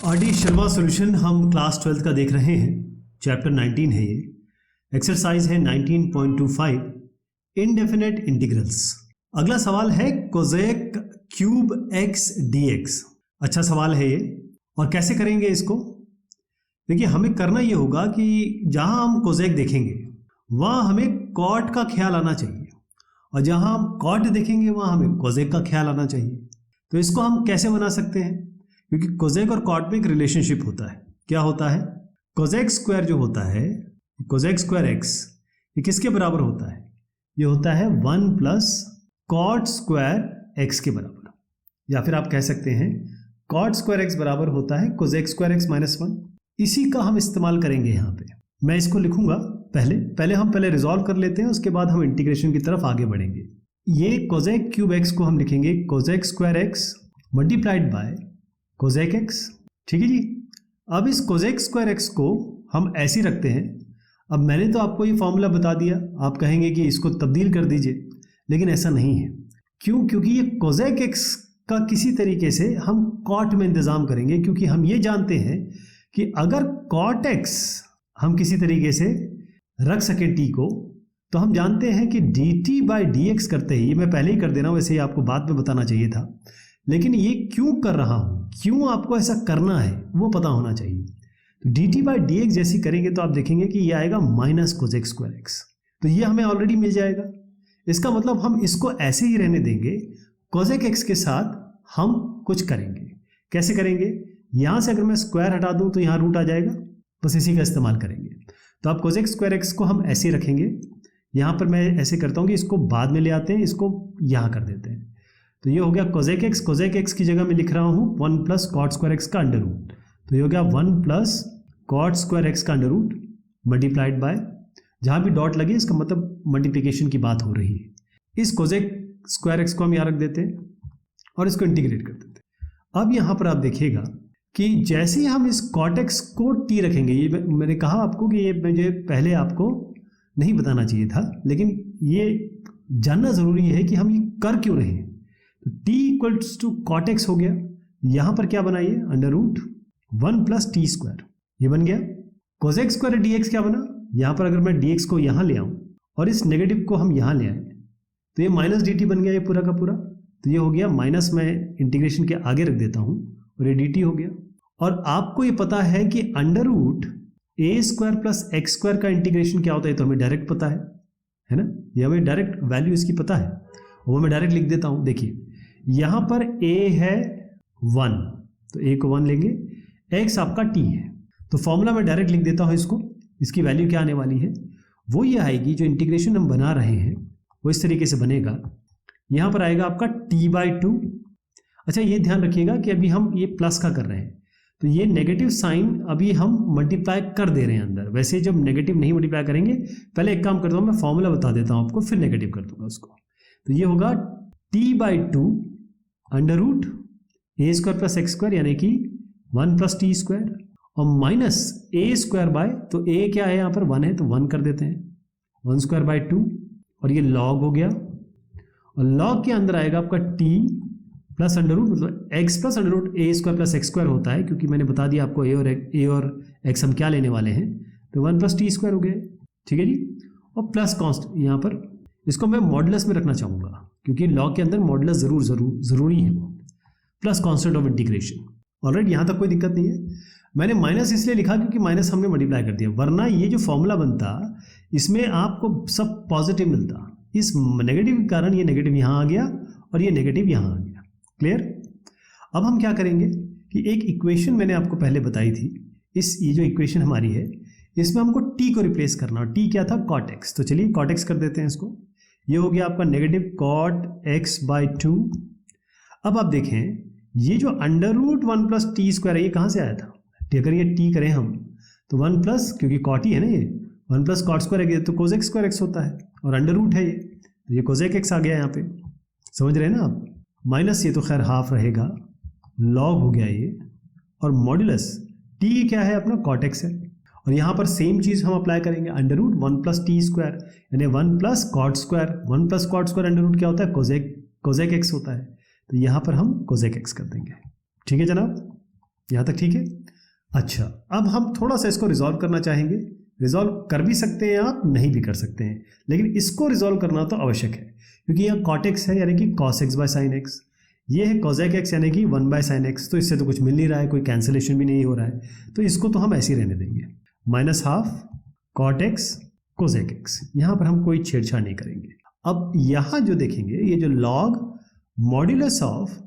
RD. Sharma solution हम class 12 का देख रहे हैं। चैप्टर 19 है ये। एक्सरसाइज है 19.25 इनडेफिनेट इंटीग्रल्स। अगला सवाल है कोसेक क्यूब एक्स डीएक्स। अच्छा सवाल है ये। और कैसे करेंगे इसको? देखिए, हमें करना ये होगा कि जहां हम कोसेक देखेंगे वहां हमें कॉट का ख्याल आना चाहिए, और जहां हम कॉट देखेंगे वहां हमें कोसेक का ख्याल आना चाहिए। तो इसको हम कैसे बना सकते हैं? क्योंकि कोसेक और कॉट में एक रिलेशनशिप होता है। क्या होता है? कोसेक स्क्वायर जो होता है, कोसेक स्क्वायर एक्स, ये किसके बराबर होता है? ये होता है 1 प्लस कॉट स्क्वायर एक्स के बराबर। या फिर आप कह सकते हैं कॉट स्क्वायर एक्स बराबर होता है कोसेक स्क्वायर एक्स माइनस 1। इसी का हम इस्तेमाल करेंगे यहाँ पे। मैं इसको लिखूंगा पहले हम रिजॉल्व कर लेते हैं, उसके बाद हम इंटीग्रेशन की तरफ आगे बढ़ेंगे। ये कोसेक क्यूब एक्स को हम लिखेंगे cosec square x multiplied by cosec x. ठीक है जी। अब इस कोसेक स्क्वायर एक्स को हम ऐसे ही रखते हैं। अब मैंने तो आपको ये फॉर्मूला बता दिया, आप कहेंगे कि इसको तब्दील कर दीजिए, लेकिन ऐसा नहीं है। क्यों? क्योंकि ये कोसेक एक्स का किसी तरीके से हम कॉट में इंतजाम करेंगे, क्योंकि हम ये जानते हैं कि अगर कॉट एक्स हम किसी तरीके से रख सकें टी को, तो हम जानते हैं कि D T by d x करते ही, मैं पहले ही कर दे रहा हूँ, वैसे ही आपको बाद में बताना चाहिए था, लेकिन ये क्यों कर रहा हूँ, क्यों आपको ऐसा करना है वो पता होना चाहिए। तो D T by d x जैसी करेंगे तो आप देखेंगे कि ये आएगा माइनस कोसेक स्क्वायर एक्स। तो ये हमें ऑलरेडी मिल जाएगा। इसका मतलब हम इसको ऐसे ही रहने देंगे। कोसेक एक्स के साथ हम कुछ करेंगे। कैसे करेंगे? यहाँ से अगर मैं स्क्वायर हटा दूँ तो यहाँ रूट आ जाएगा, बस इसी का इस्तेमाल करेंगे। तो आप कोसेक स्क्वायर एक्स को हम ऐसे ही रखेंगे। यहाँ पर मैं ऐसे करता हूँ कि इसको बाद में ले आते हैं, इसको यहाँ कर देते हैं। तो ये हो गया कोसेक एक्स की जगह मैं लिख रहा हूँ 1 प्लस कॉट स्क्वायर एक्स का अंडर रूट। तो ये हो गया 1 प्लस कॉट स्क्वायर एक्स का अंडर रूट मल्टीप्लाइड बाय, जहाँ भी डॉट लगे इसका मतलब मल्टीप्लिकेशन की बात हो रही है। इस कोसेक स्क्वायर एक्स को हम यहाँ रख देते हैं और इसको इंटीग्रेट कर देते हैं। अब यहाँ पर आप देखिएगा कि जैसे ही हम इस कॉट एक्स को टी रखेंगे, ये मैंने कहा आपको कि ये मुझे पहले आपको नहीं बताना चाहिए था, लेकिन ये जानना ज़रूरी है कि हम ये कर क्यों रहे हैं। तो t equals to cot x हो गया। यहाँ पर क्या बनाइए? Under root 1 plus T square, ये बन गया। कोसेक स्क्वायर डी एक्स क्या बना? यहाँ पर अगर मैं डी एक्स को यहाँ ले आऊँ और इस नेगेटिव को हम यहाँ ले आए तो ये माइनस डी टी बन गया, ये पूरा का पूरा। तो ये हो गया माइनस, मैं इंटीग्रेशन के आगे रख देता हूँ और ये डी टी हो गया। और आपको ये पता है कि अंडर रूट ए स्क्वायर प्लस एक्स स्क्वायर का इंटीग्रेशन क्या होता है, तो हमें डायरेक्ट पता है ना? ये हमें डायरेक्ट वैल्यू इसकी पता है, वो मैं डायरेक्ट लिख देता हूँ। देखिए यहाँ पर a है 1, तो a को 1 लेंगे, x आपका t है, तो फॉर्मूला मैं डायरेक्ट लिख देता हूँ इसको। इसकी वैल्यू क्या आने वाली है? वो ये आएगी, जो इंटीग्रेशन हम बना रहे हैं वो इस तरीके से बनेगा। यहाँ पर आएगा आपका t/2। अच्छा, ये ध्यान रखिएगा कि अभी हम ये प्लस का कर रहे हैं, तो ये नेगेटिव साइन अभी हम मल्टीप्लाई कर दे रहे हैं अंदर। वैसे जब नेगेटिव नहीं मल्टीप्लाई करेंगे, पहले एक काम करता हूँ, मैं फॉर्मूला बता देता हूँ आपको, फिर नेगेटिव कर दूंगा उसको। तो ये होगा t/2 अंडर रूट ए स्क्वायर प्लस एक्स स्क्वायर, यानी कि 1 प्लस टी स्क्वायर, और माइनस ए स्क्वायर बाय, तो ए क्या है यहाँ पर? 1 है, तो 1 कर देते हैं, 1 स्क्वायर बाय 2, और ये लॉग हो गया। और लॉग के अंदर आएगा आपका टी प्लस अंडर रूट, मतलब एक्स प्लस अंडर रूट ए स्क्वायर प्लस एक्स स्क्वायर होता है, क्योंकि मैंने बता दिया आपको ए और एक्स हम क्या लेने वाले हैं। तो 1 प्लस टी स्क्वायर हो गया। ठीक है जी। और प्लस कॉन्स्ट यहाँ पर, इसको मैं मॉडुलस में रखना चाहूँगा, क्योंकि लॉग के अंदर मॉडुलस जरूरी है, plus constant of integration. Alright, यहाँ तक कोई दिक्कत नहीं है। मैंने माइनस इसलिए लिखा क्योंकि माइनस हमने मल्टीप्लाई कर दिया, वरना ये जो फॉर्मूला बनता इसमें आपको सब पॉजिटिव मिलता। इस नेगेटिव के कारण ये नेगेटिव यहाँ आ गया और ये नेगेटिव यहाँ आ गया। क्लियर? अब हम क्या करेंगे कि एक इक्वेशन मैंने आपको पहले बताई थी, ये जो इक्वेशन हमारी है, इसमें हमको t को रिप्लेस करना, और t क्या था? Cot x. तो चलिए कॉट एक्स कर देते हैं इसको। ये हो गया आपका नेगेटिव कॉट एक्स बाई 2। अब आप देखें, ये जो under root 1 plus T square है, ये कहाँ से आया था? अगर ये t करें हम तो 1 प्लस, क्योंकि कॉट ही है ना, ये 1 प्लस कॉट स्क्वायर है तो कोसेक स्क्वायर एक्स होता है, और अंडर रूट है ये, तो ये कोसेक एक्स आ गया यहाँ पे। समझ रहे हैं ना आप? माइनस ये तो खैर हाफ रहेगा, लॉग हो गया ये, और मॉड्यूलस t क्या है अपना? कॉट एक्स है। और यहाँ पर सेम चीज़ हम अप्लाई करेंगे, under root 1 plus T square, यानी 1 plus cot square. 1 plus cot square under root क्या होता है? कोसेक एक्स होता है। तो यहाँ पर हम कोसेक एक्स कर देंगे। ठीक है जनाब? यहाँ तक ठीक है। अच्छा, अब हम थोड़ा सा इसको रिजॉल्व करना चाहेंगे। रिजॉल्व कर भी सकते हैं आप, नहीं भी कर सकते हैं, लेकिन इसको रिजॉल्व करना तो आवश्यक है, क्योंकि यहाँ कॉट एक्स है यानी कि cos x by sine x, ये है कॉजेक एक्स यानी कि 1 बाय साइन एक्स, तो इससे तो कुछ मिल नहीं रहा है, कोई कैंसिलेशन भी नहीं हो रहा है, तो इसको तो हम ऐसे ही रहने देंगे। Minus half cot x cosec x, यहाँ पर हम कोई छेड़छाड़ नहीं करेंगे। अब यहाँ जो देखेंगे, ये जो log modulus of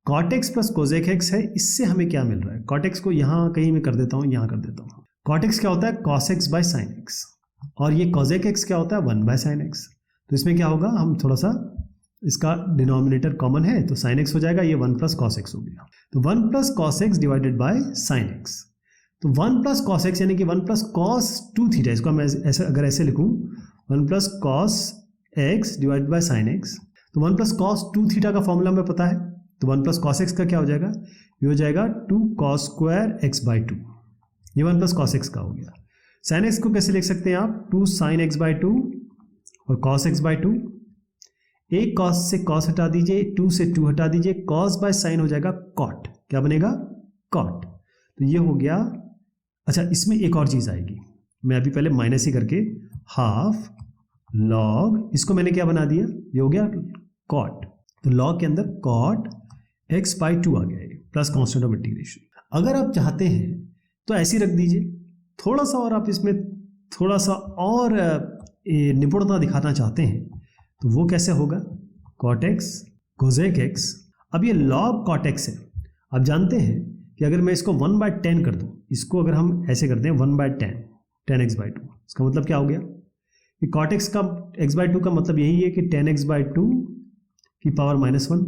cot x plus cosec x है, इससे हमें क्या मिल रहा है। कॉट एक्स को यहाँ कहीं मैं कर देता हूँ, यहाँ कर देता हूँ। कॉट एक्स क्या होता है, cos x by sine x, और ये कोजेक एक्स क्या होता है, 1 बाय साइन एक्स। तो इसमें क्या होगा, हम थोड़ा सा इसका डिनोमिनेटर कॉमन है तो साइन एक्स हो जाएगा, ये 1 प्लस कॉस एक्स हो गया। तो 1 plus cos x divided by sine x, तो 1 प्लस कॉस एक्स यानी कि 1 प्लस कॉस 2 थीटा, इसको मैं ऐसे अगर ऐसे लिखूँ 1 plus cos x divided by sine x, तो 1 प्लस कॉस 2 थीटा का फॉर्मूला हमें पता है, तो 1 प्लस कॉस एक्स का क्या हो जाएगा, ये हो जाएगा 2 कॉस स्क्वायर एक्स बाई 2, ये 1 प्लस कॉस एक्स का हो गया। साइन एक्स को कैसे लिख सकते हैं आप, 2 साइन एक्स बाई 2 और कॉस एक्स बाई 2, एक कॉस से कॉस हटा दीजिए, 2 से 2 हटा दीजिए, कॉस बाय साइन हो जाएगा कॉट, क्या बनेगा कॉट, तो ये हो गया। अच्छा, इसमें एक और चीज़ आएगी, मैं अभी पहले माइनस ही करके हाफ लॉग, इसको मैंने क्या बना दिया, ये हो गया कॉट, तो लॉग के अंदर कॉट एक्स बाई 2 आ गया, प्लस कॉन्स्टेंट ऑफ इंटीग्रेशन। अगर आप चाहते हैं तो ऐसे ही रख दीजिए, थोड़ा सा और आप इसमें थोड़ा सा और निपुणता दिखाना चाहते हैं तो वो कैसे होगा, कॉट एक्स कोजेक एक्स। अब ये लॉग कॉट एक्स है, आप जानते हैं कि अगर मैं इसको 1 बाय 10 कर दूँ, इसको अगर हम ऐसे करते हैं 1 बाय 10, 10 एक्स बाई 2, इसका मतलब क्या हो गया कि कॉट एक्स का एक्स बाई 2 का मतलब यही है कि 10 एक्स बाई 2 की पावर -1,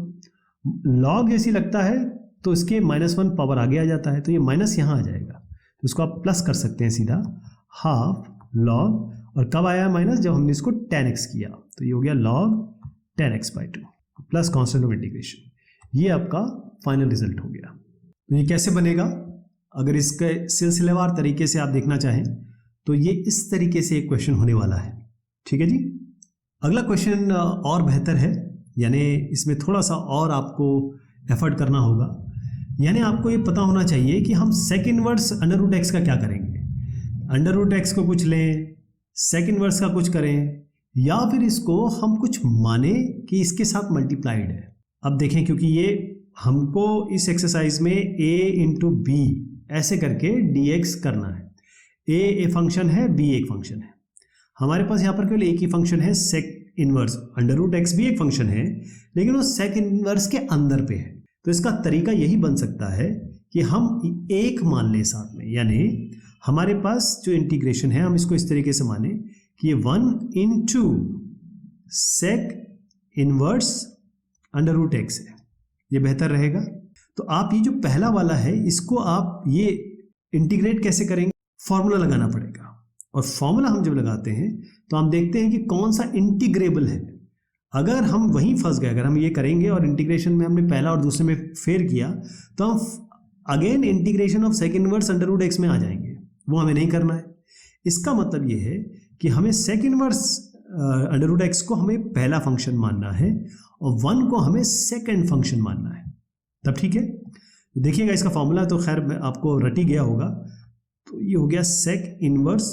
लॉग जैसी लगता है तो इसके -1 पावर आगे आ जाता है, तो ये माइनस यहाँ आ जाएगा, तो इसको आप प्लस कर सकते हैं सीधा, हाफ लॉग, और कब आया माइनस, जब हमने इसको 10x किया, तो ये हो गया log 10x by 2 plus constant of integration, ये आपका फाइनल रिजल्ट हो गया। तो ये कैसे बनेगा, अगर इसके सिलसिलेवार तरीके से आप देखना चाहें तो ये इस तरीके से एक क्वेश्चन होने वाला है, ठीक है जी। अगला क्वेश्चन और बेहतर है, यानी इसमें थोड़ा सा और आपको एफर्ट करना होगा, यानी आपको ये पता होना चाहिए कि हम sec inverse under root x का क्या करेंगे, अंडर रूट एक्स को कुछ लें, सेक इनवर्स का कुछ करें, या फिर इसको हम कुछ माने कि इसके साथ मल्टीप्लाइड है। अब देखें, क्योंकि ये हमको इस एक्सरसाइज में a इंटू बी ऐसे करके dx करना है, a फंक्शन है, b एक फंक्शन है, हमारे पास यहाँ पर केवल एक ही फंक्शन है sec inverse, under root x भी एक फंक्शन है लेकिन वो सेक इनवर्स के अंदर पे है। तो इसका तरीका यही बन सकता है कि हम एक मान लें साथ में, यानी हमारे पास जो इंटीग्रेशन है हम इसको इस तरीके से माने कि ये 1 into sec inverse under root x है, ये बेहतर रहेगा। तो आप ये जो पहला वाला है इसको आप ये इंटीग्रेट कैसे करेंगे, फॉर्मूला लगाना पड़ेगा, और फॉर्मूला हम जब लगाते हैं तो हम देखते हैं कि कौन सा इंटीग्रेबल है। अगर हम वहीं फंस गए, अगर हम ये करेंगे और इंटीग्रेशन में हमने पहला और दूसरे में फेर किया तो हम again integration of sec inverse under root x में आ जाएंगे, वो हमें नहीं करना है। इसका मतलब ये है कि हमें sec inverse under root x को हमें पहला फंक्शन मानना है और 1 को हमें सेकंड फंक्शन मानना है, तब ठीक है। तो देखिएगा इसका फॉर्मूला तो खैर आपको रट ही गया होगा, तो ये हो गया sec inverse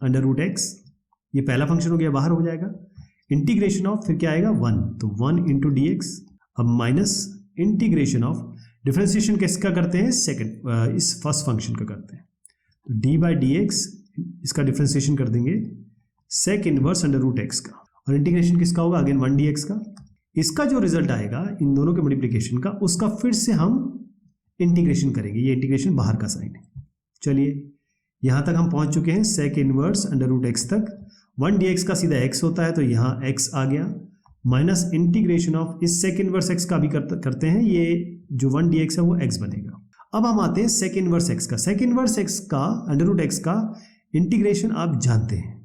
under root x, ये पहला फंक्शन हो गया, बाहर हो जाएगा, इंटीग्रेशन ऑफ फिर क्या आएगा 1, तो 1 इंटू डी एक्स, अब माइनस इंटीग्रेशन ऑफ, डिफ्रेंसिएशन किसका करते हैं, सेकंड इस फर्स्ट फंक्शन का करते हैं, तो डी बाई डी एक्स इसका डिफ्रेंसिएशन कर देंगे sec inverse under root x का, और इंटीग्रेशन किसका होगा अगेन 1 डी एक्स का। इसका जो रिजल्ट आएगा इन दोनों के मल्टीप्लिकेशन का, उसका फिर से हम इंटीग्रेशन करेंगे, ये इंटीग्रेशन बाहर का साइन है। चलिए यहाँ तक हम पहुँच चुके हैं, sec inverse under root x तक, 1 डी एक्स का सीधा एक्स होता है तो यहाँ एक्स आ गया, माइनस इंटीग्रेशन ऑफ इस सेक इनवर्स एक्स का भी करते हैं, ये जो 1 डी एक्स है वो एक्स बनेगा। अब हम आते हैं सेक इनवर्स एक्स का, सेक इनवर्स एक्स का अंडर रूट एक्स का इंटीग्रेशन आप जानते हैं,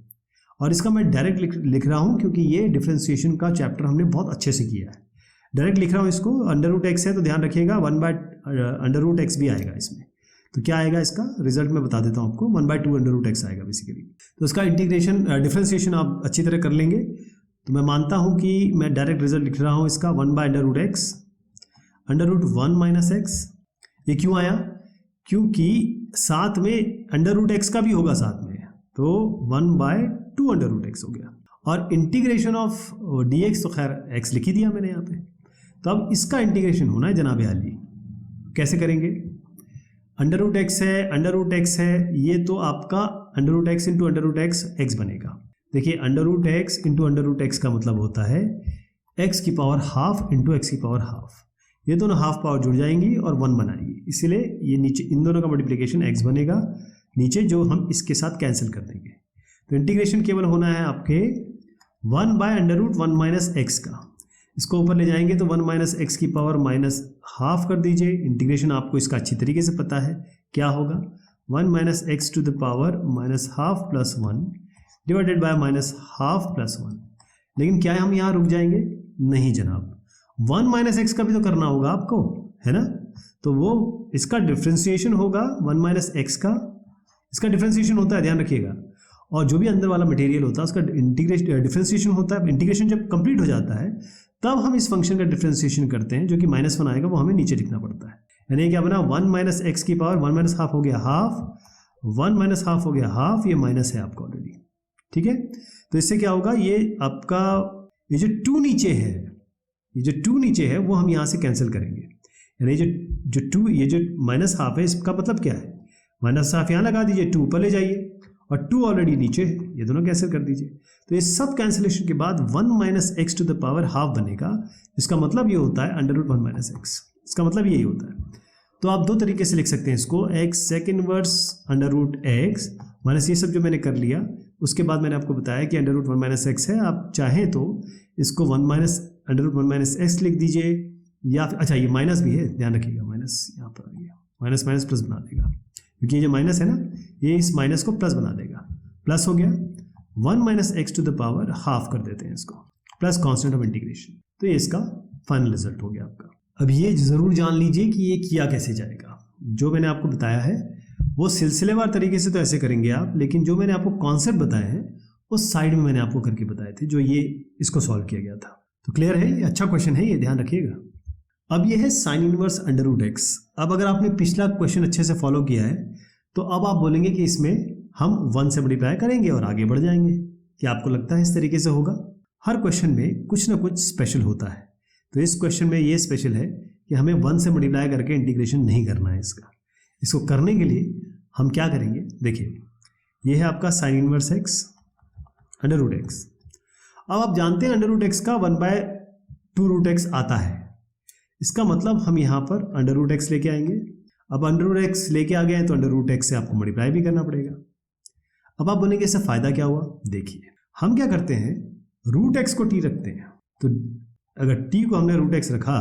और इसका मैं डायरेक्ट लिख रहा हूँ क्योंकि ये डिफ्रेंसिएशन का चैप्टर हमने बहुत अच्छे से किया है। डायरेक्ट लिख रहा हूँ इसको, अंडर रूट एक्स है तो ध्यान रखिएगा 1 बाय अंडर रूट एक्स भी आएगा इसमें, तो क्या आएगा इसका रिजल्ट मैं बता देता हूँ आपको, 1/2 अंडर रूट एक्स आएगा बेसिकली। तो इसका इंटीग्रेशन डिफ्रेंसिएशन आप अच्छी तरह कर लेंगे, तो मैं मानता हूँ कि मैं डायरेक्ट रिजल्ट लिख रहा हूँ इसका 1 by under root x under root 1 minus x. ये क्यों आया, क्योंकि साथ में अंडर रूट एक्स का भी होगा साथ में, तो 1/2 अंडर रूट एक्स हो गया। और इंटीग्रेशन ऑफ डी एक्स, तो खैर एक्स लिख ही दिया मैंने यहाँ पे। तो अब इसका इंटीग्रेशन होना है जनाब आली। कैसे करेंगे? अंडर रूट एक्स है, ये तो आपका under root x into under root x x बनेगा। देखिए under root x into under root x का मतलब होता है एक्स की पावर हाफ इंटू एक्स की पावर हाफ। ये दोनों हाफ पावर जुड़ जाएंगी और 1 बनाएंगी, इसीलिए ये नीचे इन दोनों का मल्टीप्लिकेशन एक्स बनेगा नीचे, जो हम इसके साथ कैंसिल कर देंगे। तो इंटीग्रेशन केवल होना है आपके 1/√1 माइनस एक्स का। इसको ऊपर ले जाएंगे तो 1 माइनस एक्स की पावर माइनस हाफ कर दीजिए। इंटीग्रेशन आपको इसका अच्छी तरीके से पता है क्या होगा, 1 minus x to the power minus half plus 1 divided by minus half plus 1। लेकिन क्या हम यहाँ रुक जाएंगे? नहीं जनाब, 1 माइनस एक्स का भी तो करना होगा आपको, है ना। तो वो इसका डिफ्रेंसिएशन होगा 1 माइनस एक्स का, इसका डिफ्रेंसिएशन होता है, ध्यान रखिएगा। और जो भी अंदर वाला मटेरियल होता है उसका इंटीग्रेशन डिफ्रेंसिएशन होता है। इंटीग्रेशन जब कंप्लीट हो जाता है तब हम इस फंक्शन का डिफ्रेंसिएशन करते हैं, जो कि -1 आएगा, वो हमें नीचे लिखना पड़ता है। यानी क्या बना, 1 माइनस एक्स की पावर 1 माइनस हाफ हो गया हाफ, 1 माइनस हाफ हो गया हाफ, ये माइनस है आपका ऑलरेडी, ठीक है। तो इससे क्या होगा, ये आपका ये जो 2 नीचे है, ये जो 2 नीचे है वो हम यहाँ से कैंसिल करेंगे। यानी जो 2, ये जो माइनस हाफ है, इसका मतलब क्या है, माइनस हाफ यहाँ लगा दीजिए, 2 ऊपर ले जाइए और 2 ऑलरेडी नीचे है, ये दोनों कैंसिल कर दीजिए। तो ये सब कैंसिलेशन के बाद 1 minus x to the power half बनेगा। इसका मतलब ये होता है √1 माइनस एक्स, इसका मतलब यही होता है। तो आप 2 तरीके से लिख सकते हैं इसको, x sec inverse √x minus ये सब जो मैंने कर लिया। उसके बाद मैंने आपको बताया कि √1 माइनस एक्स है, आप चाहें तो इसको 1 माइनस √1 माइनस एक्स लिख दीजिए, या फिर अच्छा ये माइनस भी है, ध्यान रखिएगा, माइनस यहाँ पर आ गया, माइनस माइनस प्लस बना देगा, क्योंकि ये जो माइनस है ना, ये इस माइनस को प्लस बना देगा। प्लस हो गया 1 minus x to the power half कर देते हैं इसको, प्लस कांस्टेंट ऑफ इंटीग्रेशन। तो ये इसका फाइनल रिजल्ट हो गया आपका। अब ये जरूर जान लीजिए कि ये किया कैसे जाएगा। जो मैंने आपको बताया है वो सिलसिलेवार तरीके से तो ऐसे करेंगे आप, लेकिन जो मैंने आपको कॉन्सेप्ट बताए हैं उस साइड में मैंने आपको करके बताए थे, जो ये इसको सॉल्व किया गया था। तो क्लियर है, ये अच्छा क्वेश्चन है, ये ध्यान रखिएगा। अब ये है साइन इनवर्स √x। अब अगर आपने पिछला क्वेश्चन अच्छे से फॉलो किया है तो अब आप बोलेंगे कि इसमें हम 1 से मल्टीप्लाई करेंगे और आगे बढ़ जाएंगे। क्या आपको लगता है इस तरीके से होगा? हर क्वेश्चन में कुछ ना कुछ स्पेशल होता है, तो इस क्वेश्चन में ये स्पेशल है कि हमें 1 से मल्टीप्लाई करके इंटीग्रेशन नहीं करना है इसका। इसको करने के लिए हम क्या करेंगे, देखिए ये है आपका साइन इनवर्स x √x। अब आप जानते हैं √x का 1/2√x आता है, इसका मतलब हम यहाँ पर √x लेके आएंगे। अब √x लेके आ गए हैं तो √x से आपको मल्टीप्लाई भी करना पड़ेगा। अब आप बोलेंगे इससे फायदा क्या हुआ? देखिए हम क्या करते हैं, √x को t रखते हैं, तो अगर t को हमने √x रखा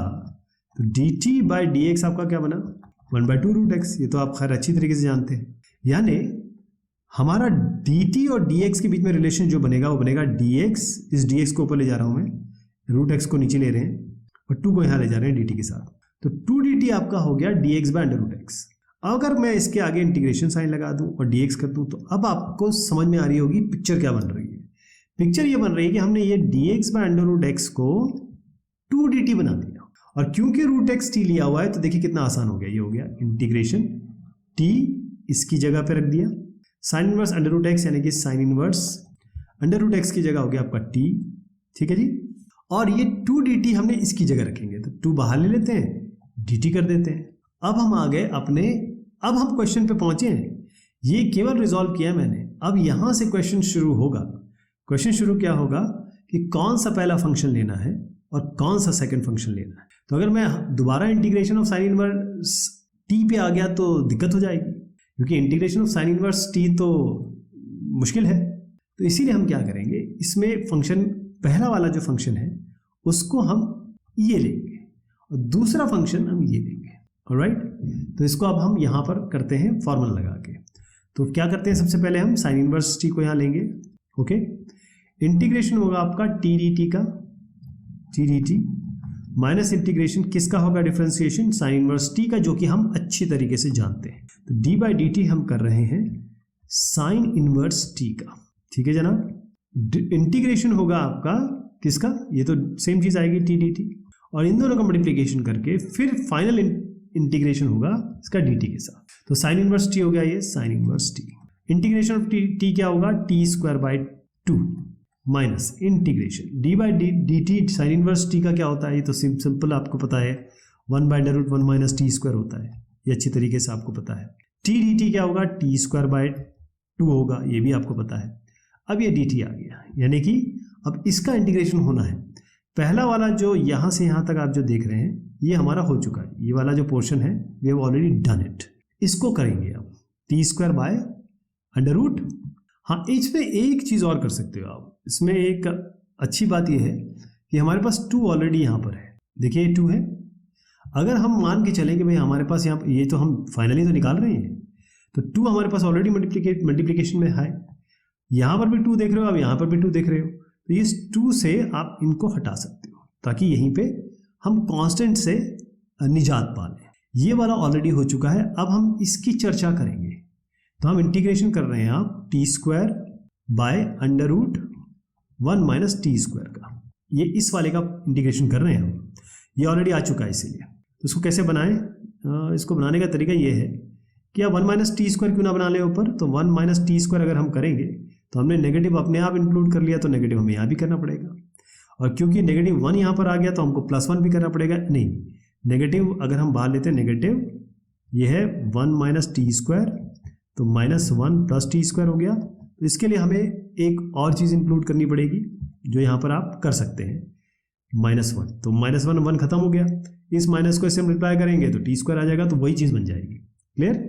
तो dt/dx आपका क्या बना, 1/2√x। ये तो आप खैर अच्छी तरीके से जानते हैं। यानी हमारा dt और dx के बीच में रिलेशन जो बनेगा वो बनेगा dx, इस dx को ऊपर ले जा रहा हूं मैं, √x को नीचे ले रहे हैं और 2 को यहाँ ले जा रहे हैं dt के साथ, तो 2dt आपका हो गया dx/√x। अगर मैं इसके आगे इंटीग्रेशन साइन लगा दूं और dx कर दूं तो अब आपको समझ में आ रही होगी पिक्चर क्या बन रही है। पिक्चर ये बन रही है कि हमने ये dx/√x को 2dt बना दिया, और क्योंकि √x t लिया हुआ है तो देखिए कितना आसान हो गया। ये हो गया इंटीग्रेशन t इसकी जगह पे रख दिया, साइन इनवर्स √x यानी कि साइन इनवर्स √x की जगह हो गया आपका t, ठीक है जी। और ये 2dt हमने इसकी जगह रखेंगे, तो 2 बाहर ले लेते हैं, dt कर देते हैं। अब हम आ गए अपने, अब हम क्वेश्चन पे पहुंचे हैं, ये केवल रिजॉल्व किया मैंने। अब यहां से क्वेश्चन शुरू होगा। क्वेश्चन शुरू क्या होगा कि कौन सा पहला फंक्शन लेना है और कौन सा सेकंड फंक्शन लेना है। तो अगर मैं दोबारा integration of sine inverse t पे आ गया तो दिक्कत हो जाएगी, क्योंकि integration of sine inverse t तो मुश्किल है। तो इसीलिए हम क्या करेंगे, इसमें फंक्शन पहला वाला जो फंक्शन है उसको हम ये लेंगे और दूसरा फंक्शन हम ये लेंगे, ऑलराइट। तो इसको अब हम यहाँ पर करते हैं फॉर्मूला लगा के। तो क्या करते हैं, सबसे पहले हम साइन इनवर्स t को यहाँ लेंगे, ओके। इंटीग्रेशन होगा आपका t dt का, t dt माइनस इंटीग्रेशन किसका होगा, डिफरेंशिएशन साइन इनवर्स t का, जो कि हम अच्छी तरीके से जानते हैं। तो d/dt हम कर रहे हैं साइन इनवर्स t का, ठीक है जनाब। इंटीग्रेशन होगा आपका किसका, ये तो सेम चीज आएगी t dt, और इन दोनों का मल्टीप्लिकेशन करके फिर फाइनल इंटीग्रेशन होगा इसका dt के साथ। तो साइन इनवर्स टी हो गया ये sine inverse T. Integration of T क्या होगा, T square by 2 minus integration D by D T. Sign inverse T का क्या होता है, ये तो सिंपल आपको पता है, 1/√1 माइनस टी स्क्वायर होता है, ये अच्छी तरीके से आपको पता है। टी डी टी क्या होगा, टी स्क्वायर बाई 2 होगा, ये भी आपको पता है। अब ये डी टी आ गया, यानी कि अब इसका इंटीग्रेशन होना है। पहला वाला जो यहाँ से यहाँ तक आप जो देख रहे हैं ये हमारा हो चुका है, ये वाला जो पोर्शन है we have already done it. इसको करेंगे अब t square by under root. हाँ, इसमें एक चीज़ और कर सकते हो आप, इसमें एक अच्छी बात ये है कि हमारे पास 2 ऑलरेडी यहाँ पर है, देखिए ये 2 है। अगर हम मान के चलें कि भाई हमारे पास यहाँ ये तो हम फाइनली तो निकाल रहे हैं, तो 2 हमारे पास ऑलरेडी मल्टीप्लिकेशन में है, यहाँ पर भी 2 देख रहे हो, अब यहाँ पर भी 2 देख रहे हो, तो ये 2 से आप इनको हटा सकते हो ताकि यहीं पे हम कांस्टेंट से निजात पा लें। ये वाला ऑलरेडी हो चुका है, अब हम इसकी चर्चा करेंगे। तो हम इंटीग्रेशन कर रहे हैं आप T square by under root one minus T square का, ये इस वाले का इंटीग्रेशन कर रहे हैं हम, ये ऑलरेडी आ चुका है इसीलिए। तो इसको कैसे बनाएं, इसको बनाने का तरीका ये है कि आप 1 माइनस टी स्क्वायर क्यों ना बना लें ऊपर, तो 1 माइनस टी स्क्वायर अगर हम करेंगे तो हमने नेगेटिव अपने आप इंक्लूड कर लिया, तो नेगेटिव हमें यहाँ भी करना पड़ेगा, और क्योंकि -1 यहाँ पर आ गया तो हमको +1 भी करना पड़ेगा। नहीं, नेगेटिव अगर हम बाहर लेते हैं नेगेटिव, ये है 1 माइनस टी स्क्वायर, तो -1 प्लस टी स्क्वायर हो गया। तो इसके लिए हमें एक और चीज़ इंक्लूड करनी पड़ेगी जो यहाँ पर आप कर सकते हैं, -1, तो -1 खत्म हो गया, इस माइनस को इससे मल्टीप्लाई करेंगे तो टी स्क्वायर आ जाएगा, तो वही चीज़ बन जाएगी। क्लियर,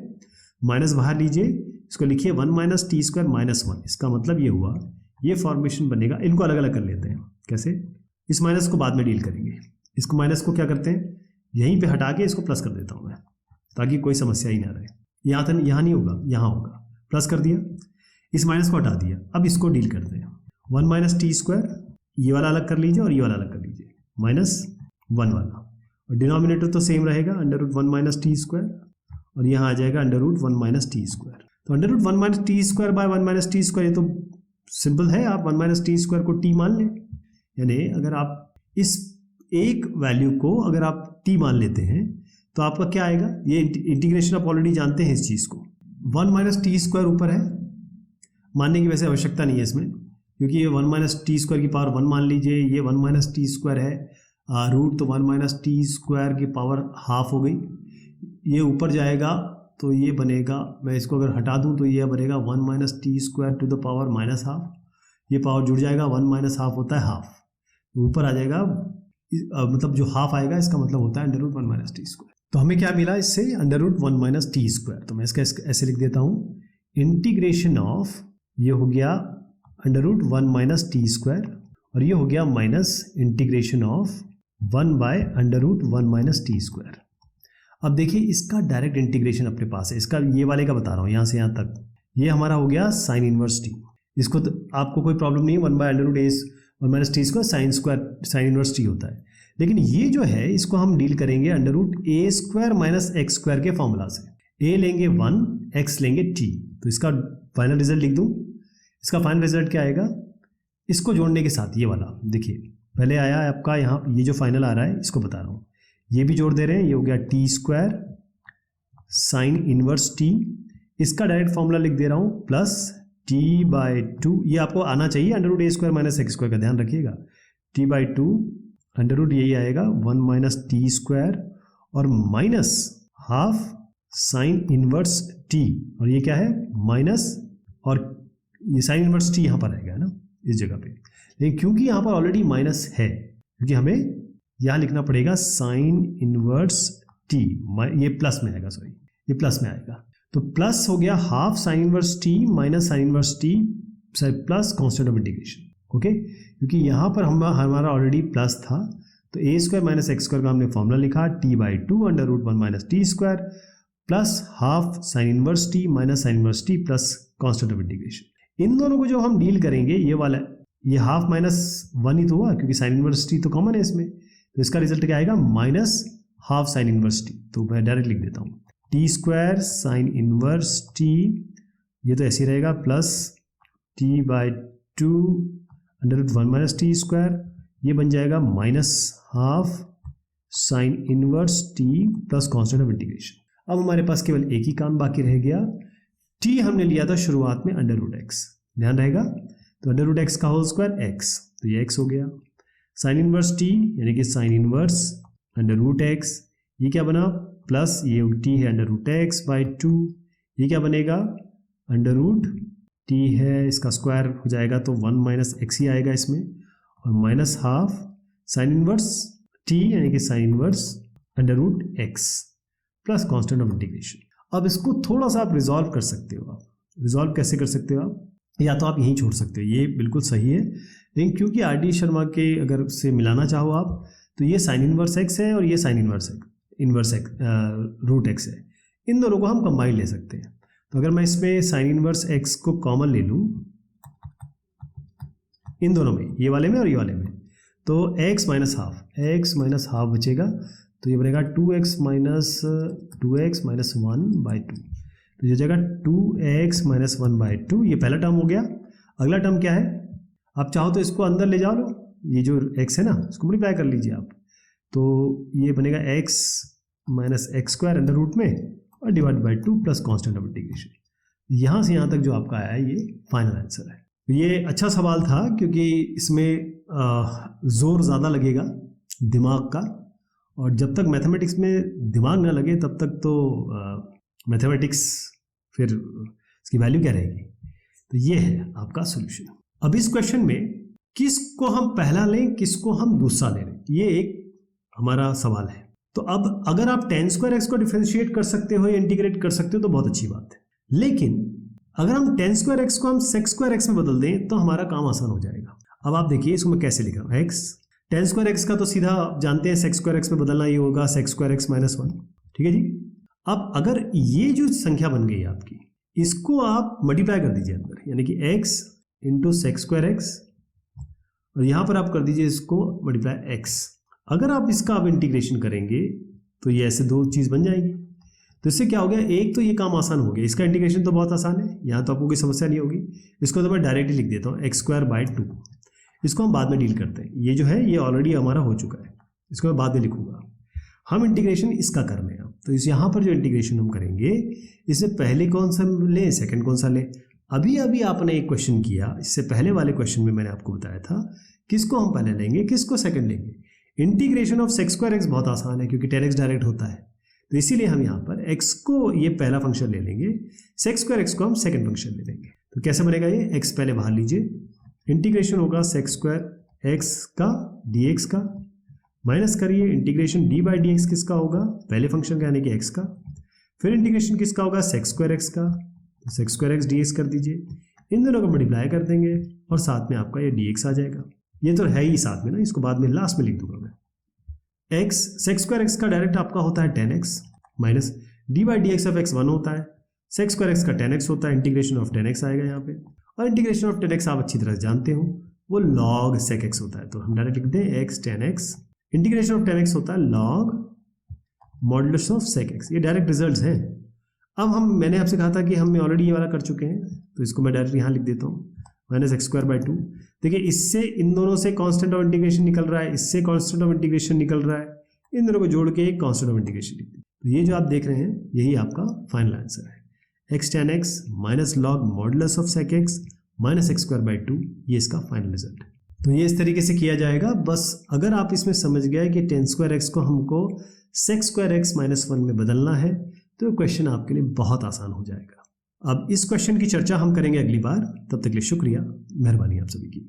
माइनस बाहर लीजिए, इसको लिखिए 1 माइनस टी स्क्वायर -1, इसका मतलब ये हुआ, ये फॉर्मेशन बनेगा। इनको अलग अलग कर लेते हैं, कैसे, इस माइनस को बाद में डील करेंगे, इसको माइनस को क्या करते हैं, यहीं पे हटा के इसको प्लस कर देता हूँ मैं, ताकि कोई समस्या ही ना रहे। यहाँ तक, यहाँ नहीं होगा, यहाँ होगा, प्लस कर दिया, इस माइनस को हटा दिया, अब इसको डील करते हैं। 1 माइनस टी स्क्वायर, ये वाला अलग कर लीजिए और ये वाला अलग कर लीजिए, -1 वाला, और डिनोमिनेटर तो सेम रहेगा, अंडर√1 माइनस टी स्क्वायर, और यहाँ आ जाएगा अंडर√1 माइनस टी स्क्वायर। तो under root one minus T square by 1 minus T square, ये तो सिंपल है, आप 1 माइनस टी स्क्वायर को टी मान लें, यानी अगर आप इस एक वैल्यू को अगर आप टी मान लेते हैं तो आपका क्या आएगा, ये इंटीग्रेशन आप ऑलरेडी जानते हैं इस चीज़ को। 1 माइनस टी स्क्वायर ऊपर है, मानने की वैसे आवश्यकता नहीं है इसमें, क्योंकि ये 1 माइनस टी स्क्वायर की पावर 1 मान लीजिए, ये 1 माइनस टी स्क्वायर है, रूट तो 1 माइनस टी स्क्वायर की पावर हाफ हो गई, ये ऊपर जाएगा तो ये बनेगा, मैं इसको अगर हटा दूं तो ये बनेगा 1 minus T square to the power -1/2, ये पावर जुड़ जाएगा, 1 माइनस हाफ होता है हाफ, ऊपर आ जाएगा, मतलब जो हाफ आएगा इसका मतलब होता है अंडर√1 माइनस टी स्क्वायर। तो हमें क्या मिला इससे, अंडर√1 माइनस टी स्क्वायर। तो मैं इसका ऐसे लिख देता हूँ, इंटीग्रेशन ऑफ, ये हो गया अंडर√1 माइनस टी स्क्वायर, और ये हो गया minus integration of 1 by under root one minus T square. अब देखिए इसका डायरेक्ट इंटीग्रेशन अपने पास है, इसका ये वाले का बता रहा हूँ, यहाँ से यहाँ तक ये हमारा हो गया साइन इनवर्स टी। इसको तो आपको कोई प्रॉब्लम नहीं है, 1 by under root one minus T square sine inverse T होता है, लेकिन ये जो है इसको हम डील करेंगे अंडर√a² माइनस x² के फॉर्मूला से। a लेंगे 1, x लेंगे t, तो इसका फाइनल रिजल्ट लिख दूँ, इसका फाइनल रिजल्ट क्या आएगा, इसको जोड़ने के साथ ये वाला देखिए, पहले आया है आपका यहाँ, ये जो फाइनल आ रहा है इसको बता रहा हूँ, ये भी जोड़ दे रहे हैं, ये हो गया T square sine inverse T, इसका डायरेक्ट फॉर्मूला लिख दे रहा हूँ, प्लस t/2, ये आपको आना चाहिए अंडर√a² माइनस x² का ध्यान रखिएगा, t/2 अंडर रूट यही आएगा 1 माइनस टी स्क्वायर और minus half sine inverse T, और ये क्या है माइनस, और ये साइन इनवर्स टी यहाँ पर आएगा ना इस जगह पे, लेकिन क्योंकि यहाँ पर ऑलरेडी माइनस है, क्योंकि हमें यहाँ लिखना पड़ेगा साइन इनवर्स टी, ये प्लस में आएगा, सॉरी ये प्लस में आएगा, तो प्लस हो गया half sine inverse T minus sine inverse T plus constant of integration. Okay, क्योंकि यहाँ पर हमारा ऑलरेडी प्लस था, तो a² माइनस x² का हमने फॉर्मूला लिखा t/2 under root one minus T square plus half sine inverse T minus sine inverse T plus constant of integration. इन दोनों को जो हम डील करेंगे, ये वाला, ये हाफ माइनस 1 ही तो हुआ, क्योंकि साइन इनवर्स टी तो कॉमन है इसमें, तो इसका रिजल्ट क्या आएगा minus half sine inverse T, तो मैं डायरेक्ट लिख देता हूँ t² साइन इनवर्स टी, ये तो ऐसे ही रहेगा, plus t/2 under root one minus T square, ये बन जाएगा minus half sine inverse T plus constant of integration. अब हमारे पास केवल एक ही काम बाकी रह गया, t हमने लिया था शुरुआत में अंडर रूट एक्स, ध्यान रहेगा, तो अंडर रूट एक्स का होल स्क्वायर एक्स, तो ये एक्स हो गया। साइन इनवर्स t यानी कि sine inverse under root x, ये क्या बना प्लस ये t है अंडर रूट एक्स बाई 2, ये क्या बनेगा अंडर रूट t है इसका स्क्वायर हो जाएगा तो 1 माइनस एक्स ही आएगा इसमें, और minus half sine inverse t यानी कि sine inverse under root x plus constant of integration. अब इसको थोड़ा सा आप रिजॉल्व कर सकते हो। आप रिजॉल्व कैसे कर सकते हो आप, या तो आप यहीं छोड़ सकते हो, ये बिल्कुल सही है, लेकिन क्योंकि आर डी शर्मा के अगर से मिलाना चाहो आप तो ये साइन इनवर्स एक्स है और ये sine inverse x root x है, इन दोनों को हम कंबाइन ले सकते हैं। तो अगर मैं इसमें साइन इनवर्स एक्स को कॉमन ले लूँ इन दोनों में, ये वाले में और ये वाले में, तो x माइनस हाफ बचेगा, तो ये बनेगा 2x माइनस 1 बाई 2, तो ये जगह 2x माइनस 1 बाई 2, ये पहला टर्म हो गया। अगला टर्म क्या है, आप चाहो तो इसको अंदर ले जाओ लो, ये जो x है ना इसको मल्टीप्लाई कर लीजिए आप, तो ये बनेगा x minus x square under root में और divide by 2 plus constant of integration. यहाँ से यहाँ तक जो आपका आया है ये फाइनल आंसर है। ये अच्छा सवाल था क्योंकि इसमें ज़ोर ज़्यादा लगेगा दिमाग का, और जब तक मैथमेटिक्स में दिमाग ना लगे तब तक तो मैथमेटिक्स फिर इसकी वैल्यू क्या रहेगी। तो ये है आपका सॉल्यूशन। अब इस क्वेश्चन में किसको हम पहला लें किसको हम दूसरा ले लें, ये एक हमारा सवाल है। तो अब अगर आप tan स्क्वायर एक्स को डिफ्रेंशिएट कर सकते हो या इंटीग्रेट कर सकते हो तो बहुत अच्छी बात है, लेकिन अगर हम tan स्क्वायर एक्स को हम sec स्क्वायर एक्स में बदल दें तो हमारा काम आसान हो जाएगा। अब आप देखिए इसको मैं कैसे लिख रहा हूँ, x tan स्क्वायर एक्स का तो सीधा जानते हैं sec स्क्वायर एक्स में बदलना ही होगा, sec स्क्वायर एक्स माइनस 1, ठीक है जी। अब अगर ये जो संख्या बन गई आपकी, इसको आप मल्टीप्लाई कर दीजिए अंदर, यानी कि x into sec square x, और यहाँ पर आप कर दीजिए इसको मल्टीप्लाई x। अगर आप इसका अब इंटीग्रेशन करेंगे तो ये ऐसे दो चीज़ बन जाएगी, तो इससे क्या हो गया, एक तो ये काम आसान हो गया, इसका इंटीग्रेशन तो बहुत आसान है, यहाँ तो आपको कोई समस्या नहीं होगी। इसको तो मैं डायरेक्टली लिख देता हूँ एक्स स्क्वायर बाई 2, इसको हम बाद में डील करते हैं, ये जो है ये ऑलरेडी हमारा हो चुका है, इसको मैं बाद में लिखूंगा। हम इंटीग्रेशन इसका कर रहे हैं, तो इस यहाँ पर जो इंटीग्रेशन हम करेंगे इससे पहले कौन सा लें सेकेंड कौन सा लें। अभी अभी आपने एक क्वेश्चन किया, इससे पहले वाले क्वेश्चन में मैंने आपको बताया था किसको हम पहले लेंगे किसको सेकेंड लेंगे। Integration of sec square x बहुत आसान है क्योंकि tan x डायरेक्ट होता है, तो इसीलिए हम यहाँ पर x को ये पहला फंक्शन ले लेंगे, सेक स्क्वायर एक्स को हम सेकंड फंक्शन ले लेंगे। तो कैसे बनेगा ये, x पहले बाहर लीजिए, इंटीग्रेशन होगा सेक स्क्वायर एक्स का dx का, माइनस करिए integration d by d x किसका होगा, पहले फंक्शन का यानी कि x का, फिर इंटीग्रेशन किसका होगा सेक स्क्वायर एक्स का, तो सेक स्क्वायर एक्स dx कर दीजिए, इन दोनों को मल्टीप्लाई कर देंगे और साथ में आपका ये dx आ जाएगा। ये तो है ही साथ में ना, इसको बाद में लास्ट में लिख दूंगा मैं। x सेक स्क्वायर एक्स का डायरेक्ट आपका होता है tan x minus D by d x of x 1 होता है, सेक स्क्वायर एक्स का tan x होता है, इंटीग्रेशन ऑफ tan x आएगा यहाँ पे, और इंटीग्रेशन ऑफ tan x आप अच्छी तरह जानते हो वो log sec x होता है, तो हम डायरेक्ट लिख दें x tan x, integration of tan x होता है log modulus of sec x। ये डायरेक्ट रिजल्ट्स हैं। अब मैंने आपसे कहा था कि हम ऑलरेडी ये वाला कर चुके हैं, तो इसको मैं डायरेक्ट यहाँ लिख देता हूँ माइनस एक्स स्क्वायर बाई 2। देखिए इससे इन दोनों से कांस्टेंट ऑफ इंटीग्रेशन निकल रहा है, इससे कांस्टेंट ऑफ इंटीग्रेशन निकल रहा है, इन दोनों को जोड़ के एक कांस्टेंट ऑफ इंटीग्रेशन लिख दीजिए। तो ये जो आप देख रहे हैं यही आपका फाइनल आंसर है, x tan x minus log modulus of sec x minus x square by 2, ये इसका फाइनल रिजल्ट है। तो ये इस तरीके से किया जाएगा। बस अगर आप इसमें समझ गए कि tan स्क्वायर x को हमको सेक स्क्वायर x माइनस 1 में बदलना है तो क्वेश्चन आपके लिए बहुत आसान हो जाएगा। अब इस क्वेश्चन की चर्चा हम करेंगे अगली बार, तब तक के लिए शुक्रिया, मेहरबानी आप सभी की।